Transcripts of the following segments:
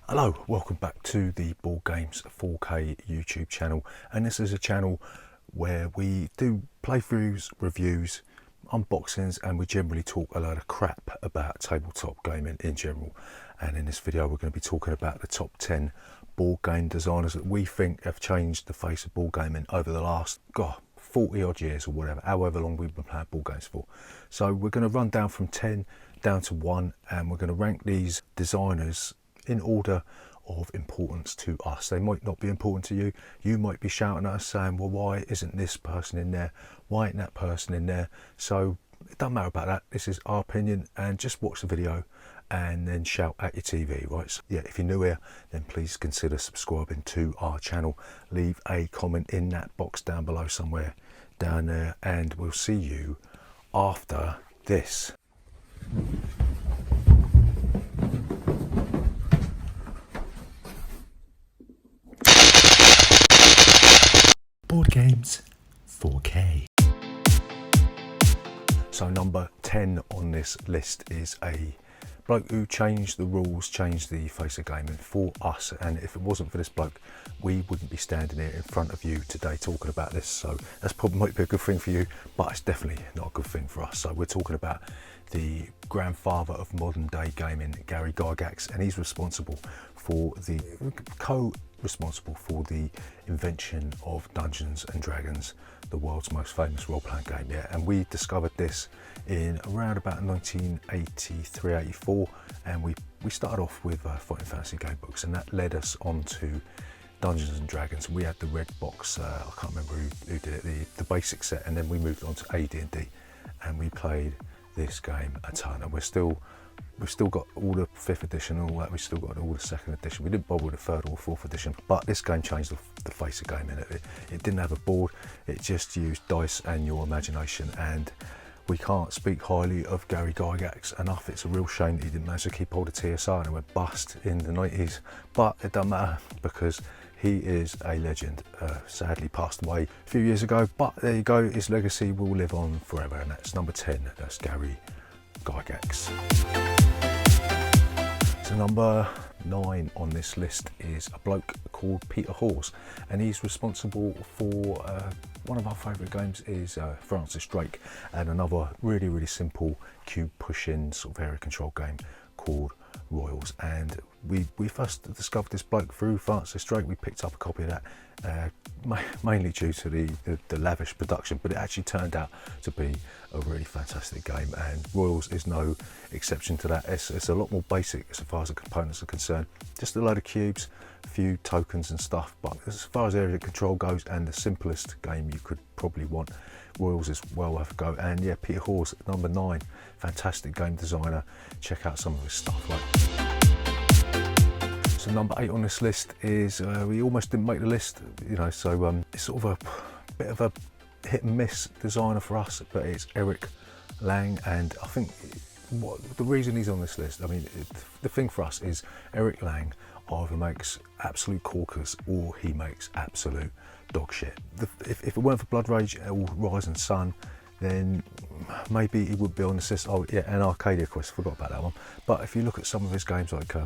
Hello, welcome back to the Boardgames 4K YouTube channel, and this is a channel where we do playthroughs, reviews, unboxings, and we generally talk a lot of crap about tabletop gaming in general. And in this video we're going to be talking about the top 10 board game designers that we think have changed the face of board gaming over the last 40 odd years or whatever, however long we've been playing board games for. So we're going to run down from 10 down to 1, and we're going to rank these designers in order of importance to us. They might not be important to you. You might be shouting at us saying, well, why isn't this person in there? Why ain't that person in there? So it doesn't matter about that. This is our opinion, and just watch the video and then shout at your TV, right? So yeah, if you're new here, then please consider subscribing to our channel. Leave a comment in that box down below somewhere down there, and we'll see you after this. Boardgames 4K. So number 10 on this list is a bloke who changed the rules, changed the face of gaming for us, and if it wasn't for this bloke we wouldn't be standing here in front of you today talking about this. So that's probably might be a good thing for you, but it's definitely not a good thing for us. So we're talking about the grandfather of modern day gaming, Gary Gygax, and he's responsible for the responsible for the invention of Dungeons and Dragons, the world's most famous role-playing game. Yeah, and we discovered this in around about 1983-84, and we started off with fighting fantasy game books, and that led us on to Dungeons and Dragons. We had the red box, I can't remember who did it, the basic set, and then we moved on to AD&D, and we played this game a ton, and we've still got all the 5th edition and all that. We still got all the 2nd edition. We didn't bother with the 3rd or 4th edition, but this game changed the face of gaming. It didn't have a board, it just used dice and your imagination, and we can't speak highly of Gary Gygax enough. It's a real shame that he didn't manage to keep hold of TSR and it went bust in the 90s, but it doesn't matter because he is a legend. Sadly passed away a few years ago, but there you go, his legacy will live on forever, and that's number 10, that's Gary Gygax. So number 9 on this list is a bloke called Peter Hawes, and he's responsible for one of our favourite games is Francis Drake, and another really simple cube push-in sort of area control game called Royals. And we first discovered this bloke through Francis Drake. We picked up a copy of that mainly due to the lavish production, but it actually turned out to be a really fantastic game, and Royals is no exception to that. It's a lot more basic as far as the components are concerned, just a load of cubes, a few tokens and stuff, but as far as area control goes, and the simplest game you could probably want, Royals is well worth a go. And yeah, Peter Hawes at number 9, fantastic game designer. Check out some of his stuff. So number 8 on this list is we almost didn't make the list, you know, so it's sort of a bit of a hit and miss designer for us, but it's Eric Lang. And I think the reason he's on this list, I mean, the thing for us is Eric Lang either makes absolute corkers or he makes absolute dog shit. If it weren't for Blood Rage or Rise and Sun, then maybe he would be on this list. Oh yeah, and Arcadia Quest, forgot about that one. But if you look at some of his games like I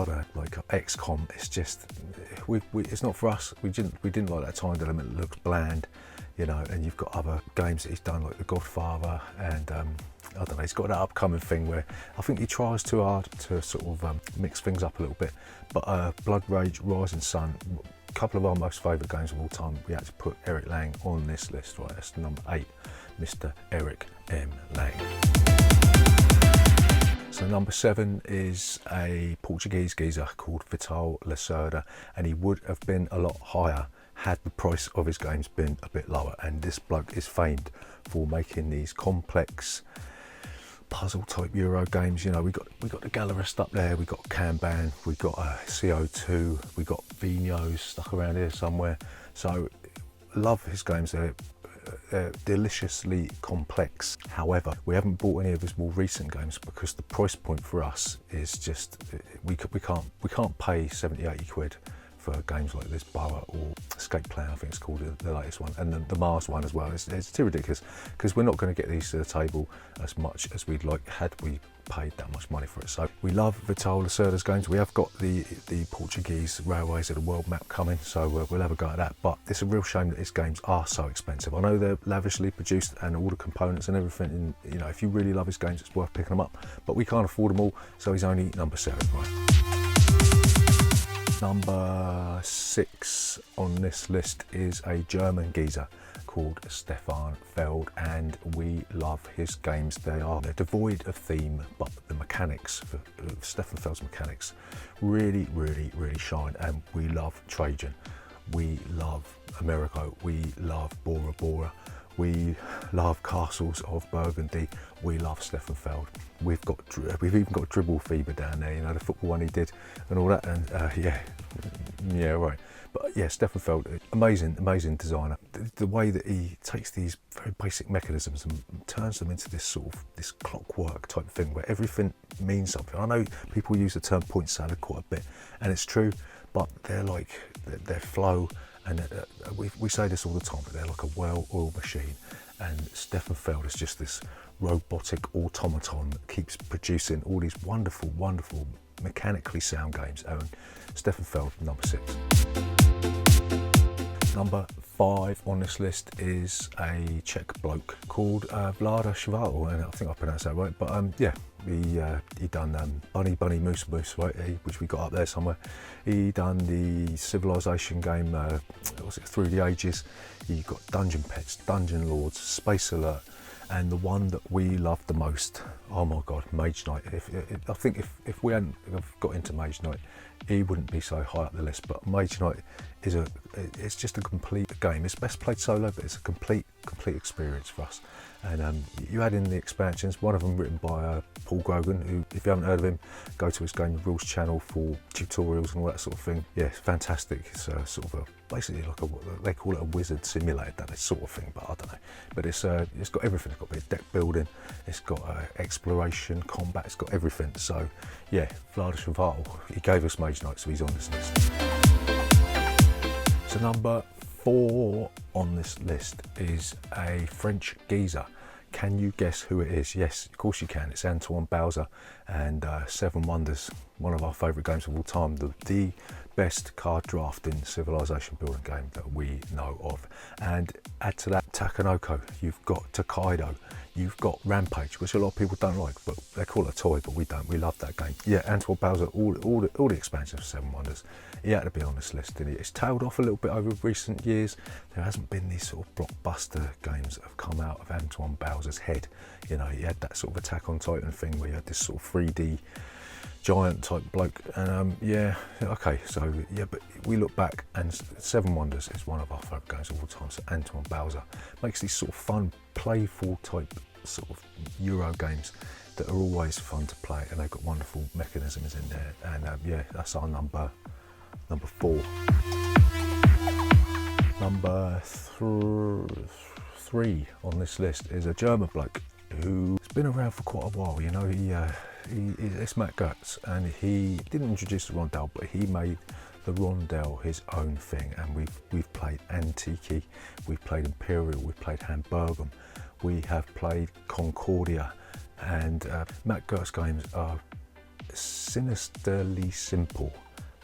don't know, like XCOM, it's just it's not for us. We didn't like that time element. It looks bland, you know. And you've got other games that he's done like The Godfather, and I don't know, he's got that upcoming thing where I think he tries too hard to sort of mix things up a little bit. But Blood Rage, Rise and Sun, a couple of our most favourite games of all time, we had to put Eric Lang on this list, right? That's number 8, Mr. Eric M. Lang. So number 7 is a Portuguese geezer called Vittala Soda, and he would have been a lot higher had the price of his games been a bit lower. And this bloke is famed for making these complex puzzle type Euro games. You know, we got the Gallerist up there, we got Kanban, we got CO2, we got Vinos stuck around here somewhere. So love his games. They're deliciously complex. However, we haven't bought any of his more recent games because the price point for us is just we can't pay 70-80 quid for games like this, Boa or Escape Plan, I think it's called, the latest one, and the Mars one as well. It's too ridiculous because we're not going to get these to the table as much as we'd like had we paid that much money for it. So we love Vittala Soda's games. We have got the Portuguese Railways of the World map coming, so we'll have a go at that. But it's a real shame that his games are so expensive. I know they're lavishly produced and all the components and everything, and you know, if you really love his games, it's worth picking them up. But we can't afford them all, so he's only number 7, right? Number 6 on this list is a German geezer called Stefan Felt, and we love his games. They're devoid of theme, but the mechanics, Stefan Felt's mechanics, really shine. And we love Trajan, we love Amerigo, we love Bora Bora, we love Castles of Burgundy, we love Stefan Felt. We've even got Dribble Fever down there, you know, the football one he did and all that, and yeah, right. But yeah, Stefan Felt, amazing designer. The way that he takes these very basic mechanisms and turns them into this this clockwork type thing where everything means something. I know people use the term point salad quite a bit, and it's true, but they're like their flow, and we say this all the time, but they're like a well-oiled machine. And Stefan Felt is just this robotic automaton that keeps producing all these wonderful mechanically sound games. And Stefan Felt, number 6. Number 5 on this list is a Czech bloke called Vittala Soda, and I think I pronounced that right. But yeah, he done Bunny Moose, right? Which we got up there somewhere. He done the Civilization game, was it Through the Ages? He got Dungeon Pets, Dungeon Lords, Space Alert, and the one that we loved the most, oh my God, Mage Knight. I think if we hadn't got into Mage Knight, he wouldn't be so high up the list. But Mage Knight it's just a complete game. It's best played solo, but it's a complete experience for us. And you add in the expansions, one of them written by Paul Grogan, who, if you haven't heard of him, go to his Game of Rules channel for tutorials and all that sort of thing. Yeah, it's fantastic. It's sort of basically like they call it a wizard simulator, that sort of thing, but I don't know. But it's got everything. It's got a bit of deck building, it's got exploration, combat, it's got everything. So yeah, Vittala Soda, he gave us Mage Knight, so he's on this list. So number 4 on this list is a French geezer. Can you guess who it is? Yes, of course you can. It's Antoine Bowser and Seven Wonders, one of our favourite games of all time. The best card drafting civilization building game that we know of. And add to that Takenoko, you've got Tokaido, you've got Rampage, which a lot of people don't like, but they call it a toy, but we don't. We love that game. Yeah, Antoine Bowser, all the expansions of Seven Wonders. He had to be on this list, didn't he? It's tailed off a little bit over recent years. There hasn't been these sort of blockbuster games that have come out of Antoine Bowser's head. You know, he had that sort of Attack on Titan thing where you had this sort of 3D giant type bloke, and yeah, okay, so yeah, but we look back and Seven Wonders is one of our favourite games of all time. So Antoine Bowser makes these sort of fun, playful type sort of Euro games that are always fun to play, and they've got wonderful mechanisms in there. And yeah, that's our number 4. Number 3 on this list is a German bloke who's been around for quite a while. You know, it's Matt Gertz, and he didn't introduce the rondel, but he made the rondel his own thing. And we've played Antichi, we've played Imperial, we've played Hamburgum, we have played Concordia, and Matt Gertz games are sinisterly simple,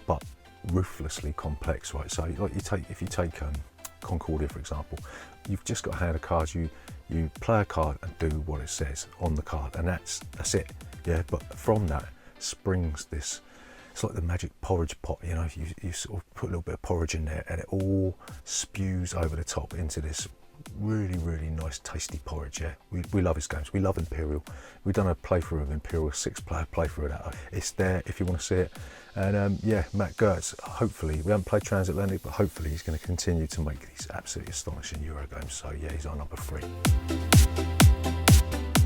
but ruthlessly complex, right? So like if you take Concordia for example, you've just got a hand of cards, you play a card and do what it says on the card, and that's it. Yeah, but from that springs this, it's like the magic porridge pot, you know, you sort of put a little bit of porridge in there and it all spews over the top into this really nice tasty porridge. Yeah, we love his games. We love Imperial. We've done a playthrough of Imperial, 6-player playthrough of that. It's there if you want to see it. And yeah, Matt Gertz, hopefully, we haven't played Transatlantic, but hopefully he's going to continue to make these absolutely astonishing Euro games. So yeah, he's our number 3.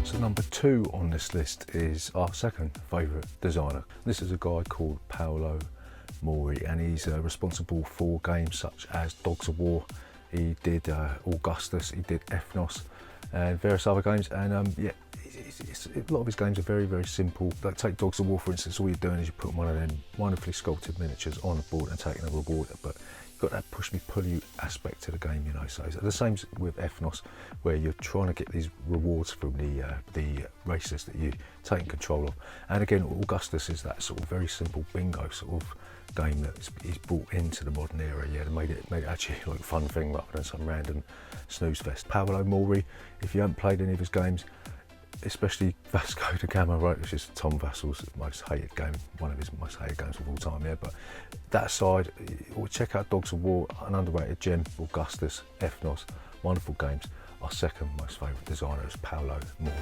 So number 2 on this list is our second favourite designer. This is a guy called Paolo Mori, and he's responsible for games such as Dogs of War. He did Augustus, he did Ethnos, and various other games. And yeah, a lot of his games are very simple. Like take Dogs of War for instance. All you're doing is you put one of them wonderfully sculpted miniatures on the board and taking a reward. But got that push me pull you aspect to the game, you know. So it's the same with FNOS, where you're trying to get these rewards from the races that you're taking control of. And again, Augustus is that sort of very simple bingo sort of game that is brought into the modern era. Yeah, they made it actually like a fun thing rather than some random snooze fest. Paolo Mori, if you haven't played any of his games, especially Vasco da Gama, right, which is Tom Vassal's most hated game, one of his most hated games of all time, yeah. But that side, check out Dogs of War, an underrated gem. Augustus, FNOS, wonderful games. Our second most favourite designer is Paolo Mori.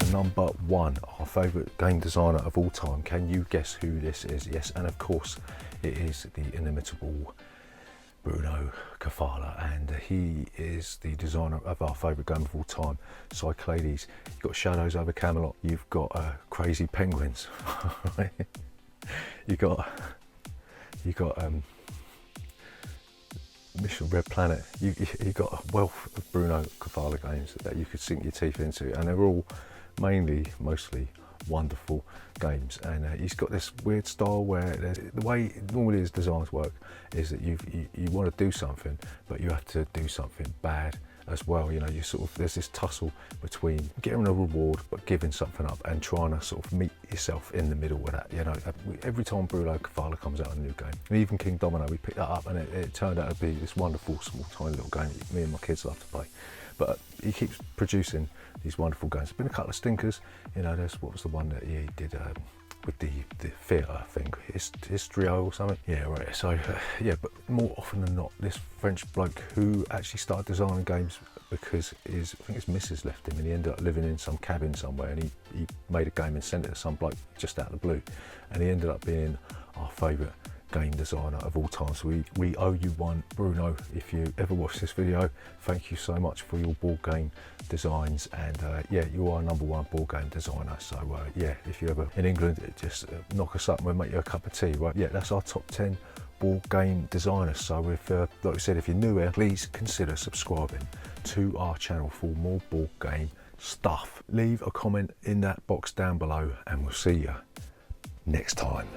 So number one, our favourite game designer of all time. Can you guess who this is? Yes, and of course it is the inimitable Bruno Kafala, and he is the designer of our favourite game of all time, Cyclades. You've got Shadows over Camelot, you've got Crazy Penguins, you got Mission Red Planet. You got a wealth of Bruno Kafala games that you could sink your teeth into, and they're all mostly wonderful games. And he's got this weird style where the way normally his designs work is that you want to do something, but you have to do something bad as well. You know, you sort of, there's this tussle between getting a reward but giving something up, and trying to sort of meet yourself in the middle with that. You know, every time Bruno Kafala comes out with a new game, and even King Domino, we picked that up, and it turned out to be this wonderful small tiny little game that me and my kids love to play. But he keeps producing these wonderful games. There's been a couple of stinkers, you know. There's, what was the one that he did with the theatre thing, Histrio or something? Yeah, right. So yeah, but more often than not, this French bloke who actually started designing games because I think his missus left him, and he ended up living in some cabin somewhere, and he made a game and sent it to some bloke just out of the blue, and he ended up being our favourite game designer of all time. So we owe you one, Bruno. If you ever watch this video, thank you so much for your board game designs, and yeah, you are number one board game designer. So yeah, if you're ever in England, just knock us up and we'll make you a cup of tea, right? Yeah, that's our top 10 board game designers. So if like I said, if you're new here, please consider subscribing to our channel for more board game stuff. Leave a comment in that box down below, and we'll see you next time.